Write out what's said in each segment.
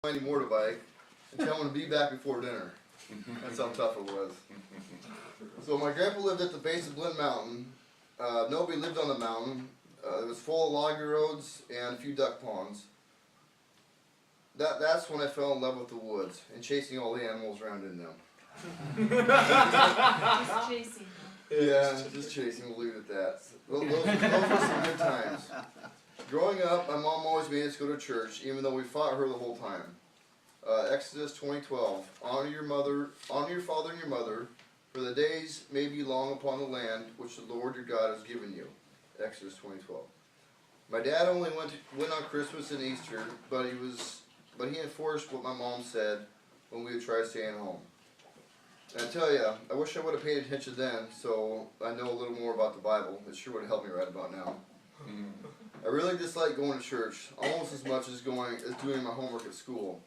any more to bike and tell him to be back before dinner. That's how tough it was. So my grandpa lived at the base of Blinn Mountain. Nobody lived on the mountain. It was full of logging roads and a few duck ponds. That's when I fell in love with the woods and chasing all the animals around in them. Just chasing. Yeah, just chasing, we'll leave it at that. Those were some good times. Growing up, my mom always made us go to church, even though we fought her the whole time. Exodus 20:12, honor your father and your mother, for the days may be long upon the land which the Lord your God has given you. Exodus 20:12. My dad only went on Christmas and Easter, but he enforced what my mom said when we would try staying home. And I tell you, I wish I would have paid attention then, so I know a little more about the Bible. It sure would have helped me right about now. I really dislike going to church, almost as much as doing my homework at school.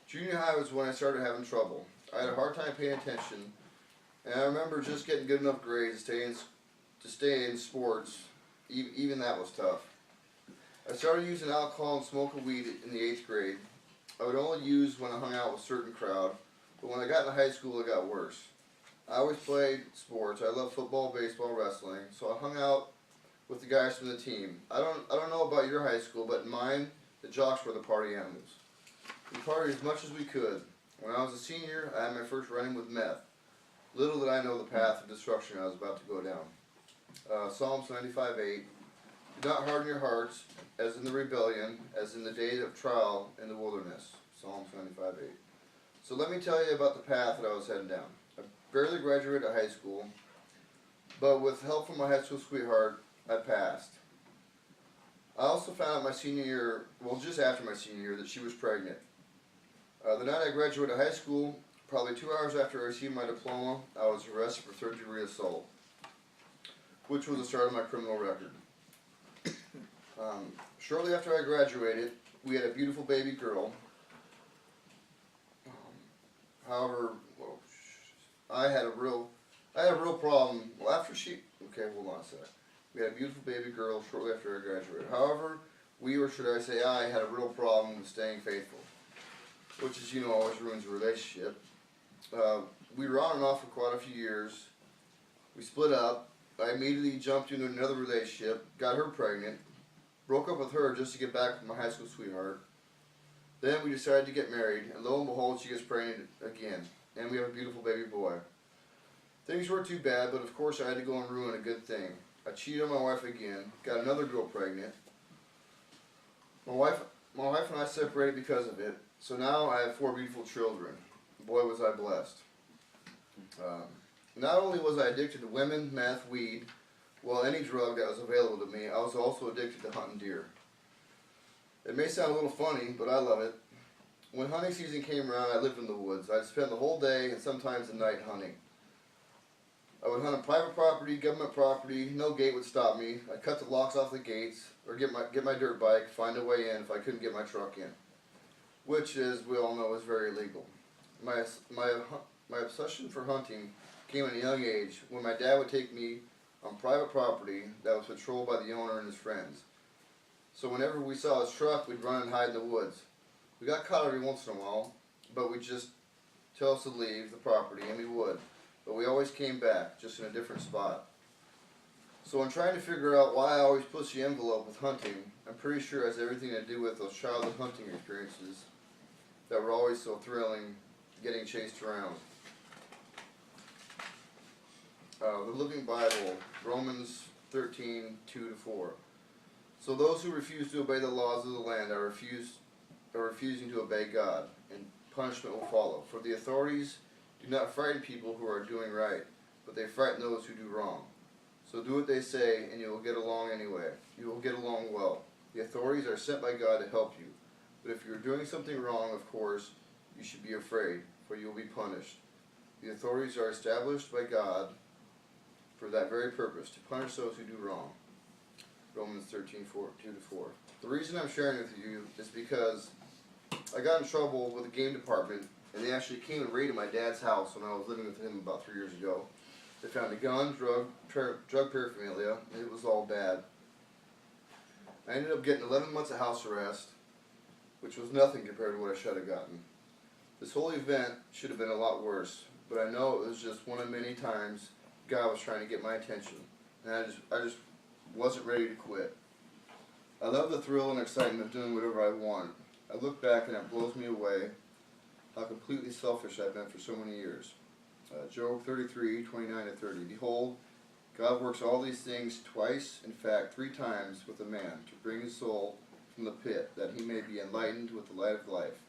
Junior high was when I started having trouble. I had a hard time paying attention, and I remember just getting good enough grades to stay in sports. Even that was tough. I started using alcohol and smoking weed in the 8th grade. I would only use when I hung out with a certain crowd, but when I got into high school it got worse. I always played sports. I loved football, baseball, wrestling, so I hung out with the guys from the team. I don't know about your high school, but in mine, the jocks were the party animals. We partied as much as we could. When I was a senior, I had my first run-in with meth. Little did I know the path of destruction I was about to go down. Psalms 95:8. Do not harden your hearts, as in the rebellion, as in the day of trial in the wilderness. Psalms 95:8. So let me tell you about the path that I was heading down. I barely graduated high school, but with help from my high school sweetheart, I passed. I also found out my senior year, well just after my senior year, that she was pregnant. The night I graduated high school, probably 2 hours after I received my diploma, I was arrested for third-degree assault, which was the start of my criminal record. Shortly after I graduated, we had a beautiful baby girl. However, I had a real problem. Well, okay, hold on a sec. We had a beautiful baby girl shortly after I graduated. However, or should I say I, had a real problem with staying faithful, which is, always ruins a relationship. We were on and off for quite a few years. We split up. I immediately jumped into another relationship, got her pregnant, broke up with her just to get back with my high school sweetheart. Then we decided to get married, and lo and behold, she gets pregnant again, and we have a beautiful baby boy. Things weren't too bad, but of course I had to go and ruin a good thing. I cheated on my wife again, got another girl pregnant. My wife and I separated because of it, so now I have 4 beautiful children. Boy, was I blessed. Not only was I addicted to women, meth, weed, any drug that was available to me, I was also addicted to hunting deer. It may sound a little funny, but I love it. When hunting season came around, I lived in the woods. I'd spend the whole day and sometimes the night hunting. I would hunt on private property, government property, no gate would stop me. I'd cut the locks off the gates, or get my dirt bike, find a way in if I couldn't get my truck in, which, as we all know, is very illegal. My obsession for hunting came at a young age when my dad would take me on private property that was patrolled by the owner and his friends. So whenever we saw his truck, we'd run and hide in the woods. We got caught every once in a while, but we'd just tell us to leave the property, and we would. But we always came back, just in a different spot. So in trying to figure out why I always push the envelope with hunting, I'm pretty sure it has everything to do with those childhood hunting experiences that were always so thrilling, getting chased around. The Living Bible, Romans 13:2-4. So those who refuse to obey the laws of the land are refusing to obey God, and punishment will follow. For the authorities do not frighten people who are doing right, but they frighten those who do wrong. So do what they say, and you will get along anyway. You will get along well. The authorities are sent by God to help you. But if you are doing something wrong, of course, you should be afraid, for you will be punished. The authorities are established by God for that very purpose, to punish those who do wrong. Romans 13:2-4. The reason I'm sharing with you is because I got in trouble with the game department, and they actually came and raided my dad's house when I was living with him about 3 years ago. They found a gun, drug paraphernalia, and it was all bad. I ended up getting 11 months of house arrest, which was nothing compared to what I should have gotten. This whole event should have been a lot worse, but I know it was just one of many times God was trying to get my attention, and I just wasn't ready to quit. I love the thrill and excitement of doing whatever I want. I look back and it blows me away how completely selfish I've been for so many years. Job 33:29-30. Behold, God works all these things twice, in fact 3 times, with a man, to bring his soul from the pit, that he may be enlightened with the light of life.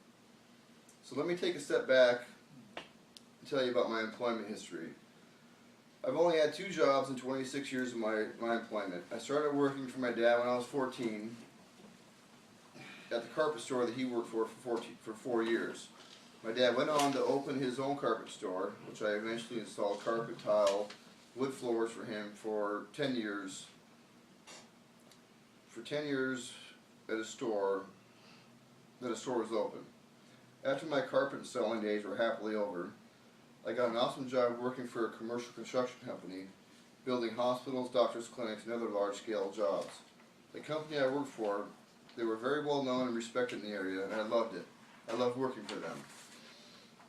So let me take a step back and tell you about my employment history. I've only had 2 jobs in 26 years of my employment. I started working for my dad when I was 14 at the carpet store that he worked for 4 years. My dad went on to open his own carpet store, which I eventually installed carpet, tile, wood floors for him for 10 years. For 10 years at a store was open. After my carpet installing days were happily over, I got an awesome job working for a commercial construction company, building hospitals, doctors' clinics, and other large-scale jobs. The company I worked for, they were very well known and respected in the area, and I loved it. I loved working for them.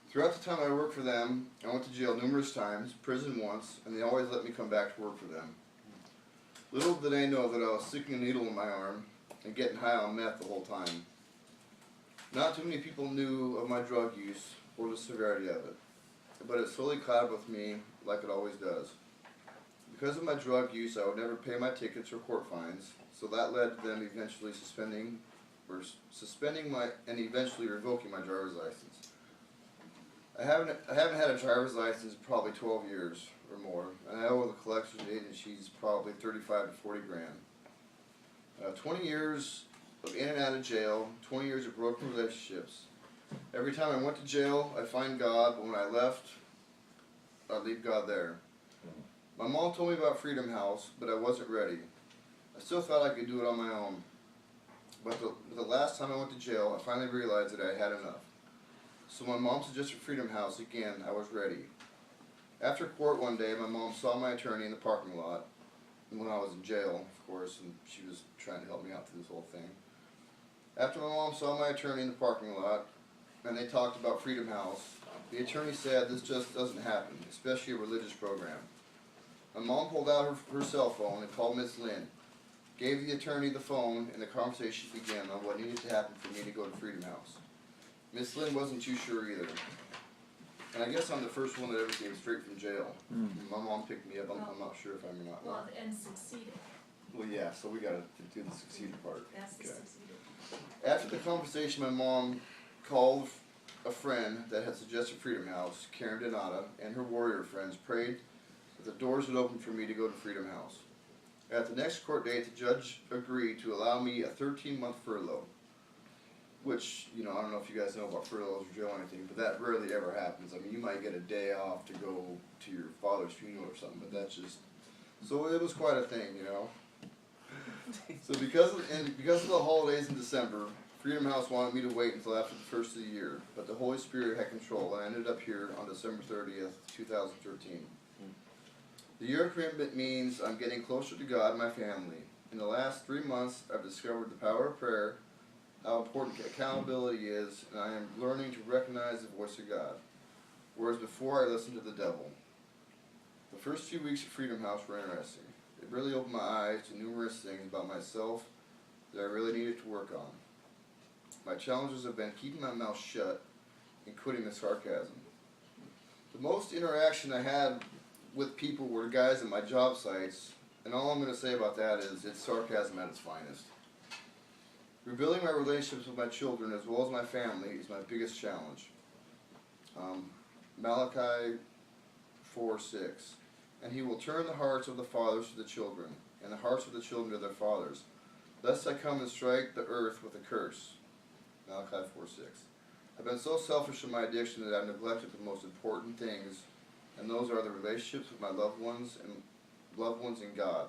Throughout the time I worked for them, I went to jail numerous times, prison once, and they always let me come back to work for them. Little did they know that I was sticking a needle in my arm and getting high on meth the whole time. Not too many people knew of my drug use or the severity of it, but it slowly caught up with me like it always does. Because of my drug use, I would never pay my tickets or court fines, so that led to them eventually suspending my and eventually revoking my driver's license. I haven't had a driver's license in probably 12 years or more, and I owe the collection agencies probably 35 to 40 grand. 20 years of in and out of jail, 20 years of broken relationships. Every time I went to jail, I'd find God, but when I left, I'd leave God there. My mom told me about Freedom House, but I wasn't ready. I still thought I could do it on my own. But the last time I went to jail, I finally realized that I had enough. So my mom suggested Freedom House again. I was ready. After court one day, my mom saw my attorney in the parking lot when I was in jail, of course, and she was trying to help me out through this whole thing. After my mom saw my attorney in the parking lot, and they talked about Freedom House, the attorney said this just doesn't happen, especially a religious program. My mom pulled out her cell phone and called Miss Lynn, gave the attorney the phone, and the conversation began on what needed to happen for me to go to Freedom House. Miss Lynn wasn't too sure either. And I guess I'm the first one that ever came straight from jail. My mom picked me up. I'm not sure if I'm or not. Well, and succeeded. Well, yeah, so we gotta do the succeeded part. That's the succeeded. After the conversation, my mom called a friend that had suggested Freedom House, Karen Donata, and her warrior friends prayed that the doors would open for me to go to Freedom House. At the next court date, the judge agreed to allow me a 13-month furlough. Which, I don't know if you guys know about furloughs or jail or anything, but that rarely ever happens. I mean, you might get a day off to go to your father's funeral or something, but that's just, so it was quite a thing, So because of the holidays in December, Freedom House wanted me to wait until after the first of the year, but the Holy Spirit had control, and I ended up here on December 30th, 2013. The year of commitment means I'm getting closer to God and my family. In the last 3 months, I've discovered the power of prayer, how important accountability is, and I am learning to recognize the voice of God, whereas before I listened to the devil. The first few weeks of Freedom House were interesting. It really opened my eyes to numerous things about myself that I really needed to work on. My challenges have been keeping my mouth shut and quitting the sarcasm. The most interaction I had with people were guys at my job sites, and all I'm going to say about that is it's sarcasm at its finest. Rebuilding my relationships with my children as well as my family is my biggest challenge. Malachi 4:6. And he will turn the hearts of the fathers to the children, and the hearts of the children to their fathers, lest I come and strike the earth with a curse. Malachi 4:6. I've been so selfish in my addiction that I've neglected the most important things, and those are the relationships with my loved ones and God.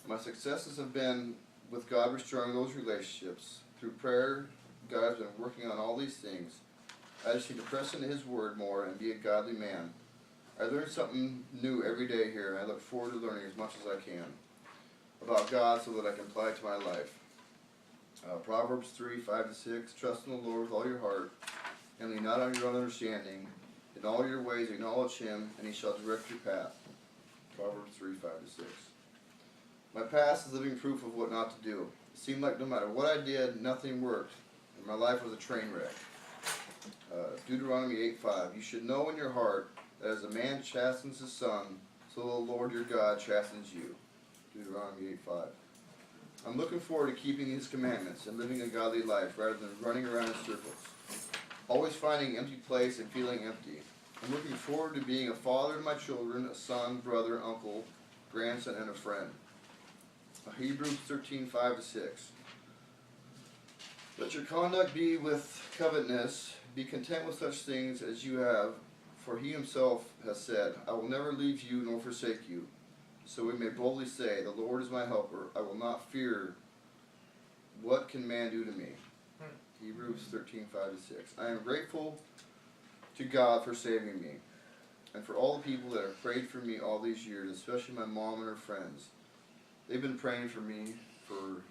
My successes have been with God restoring those relationships. Through prayer, God's been working on all these things. I just need to press into His Word more and be a godly man. I learn something new every day here, and I look forward to learning as much as I can about God so that I can apply it to my life. Proverbs 3, 5-6, trust in the Lord with all your heart, and lean not on your own understanding. In all your ways acknowledge him, and he shall direct your path. Proverbs 3, 5-6. My past is living proof of what not to do. It seemed like no matter what I did, nothing worked, and my life was a train wreck. Deuteronomy 8:5. You should know in your heart that as a man chastens his son, so the Lord your God chastens you. Deuteronomy 8:5. I'm looking forward to keeping his commandments and living a godly life rather than running around in circles, always finding an empty place and feeling empty. I'm looking forward to being a father to my children, a son, brother, uncle, grandson, and a friend. Hebrews 13:5-6. Let your conduct be with covetousness. Be content with such things as you have, for he himself has said, I will never leave you nor forsake you. So we may boldly say, the Lord is my helper. I will not fear. What can man do to me? Hebrews 13:5-6. I am grateful to God for saving me, and for all the people that have prayed for me all these years, especially my mom and her friends. They've been praying for me for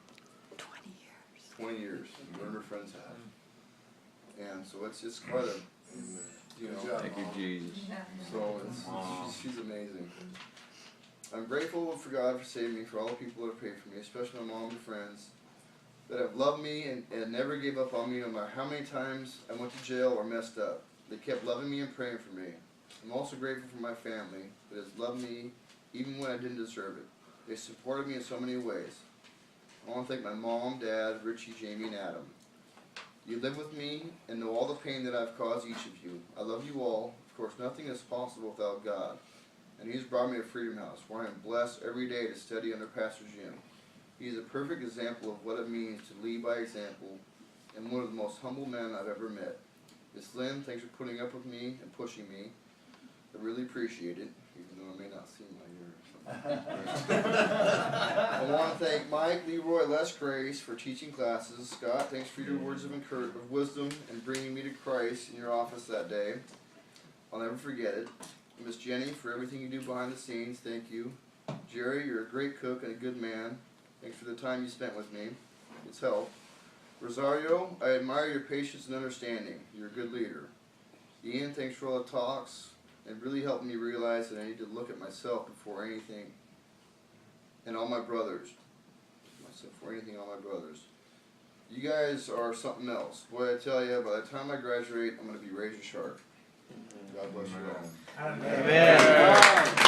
20 years. We're in her friend's house. And so it's quite a, Thank you, Jesus. so she's amazing. I'm grateful for God for saving me, for all the people that have prayed for me, especially my mom and friends that have loved me and never gave up on me no matter how many times I went to jail or messed up. They kept loving me and praying for me. I'm also grateful for my family that has loved me even when I didn't deserve it. They supported me in so many ways. I want to thank my mom, dad, Richie, Jamie, and Adam. You live with me and know all the pain that I've caused each of you. I love you all. Of course, nothing is possible without God. And He's brought me to Freedom House, where I am blessed every day to study under Pastor Jim. He is a perfect example of what it means to lead by example, and one of the most humble men I've ever met. Miss Lynn, thanks for putting up with me and pushing me. I really appreciate it, even though I may not seem like you're I want to thank Mike, Leroy, Les Grace for teaching classes. Scott, thanks for your words of wisdom and bringing me to Christ in your office that day. I'll never forget it. Miss Jenny, for everything you do behind the scenes, thank you. Jerry, you're a great cook and a good man. Thanks for the time you spent with me. It's helped. Rosario, I admire your patience and understanding. You're a good leader. Ian, thanks for all the talks and really helped me realize that I need to look at myself before anything. And all my brothers. Before anything, all my brothers. You guys are something else. Boy, I tell you, by the time I graduate, I'm going to be razor sharp. God bless you all. Amen.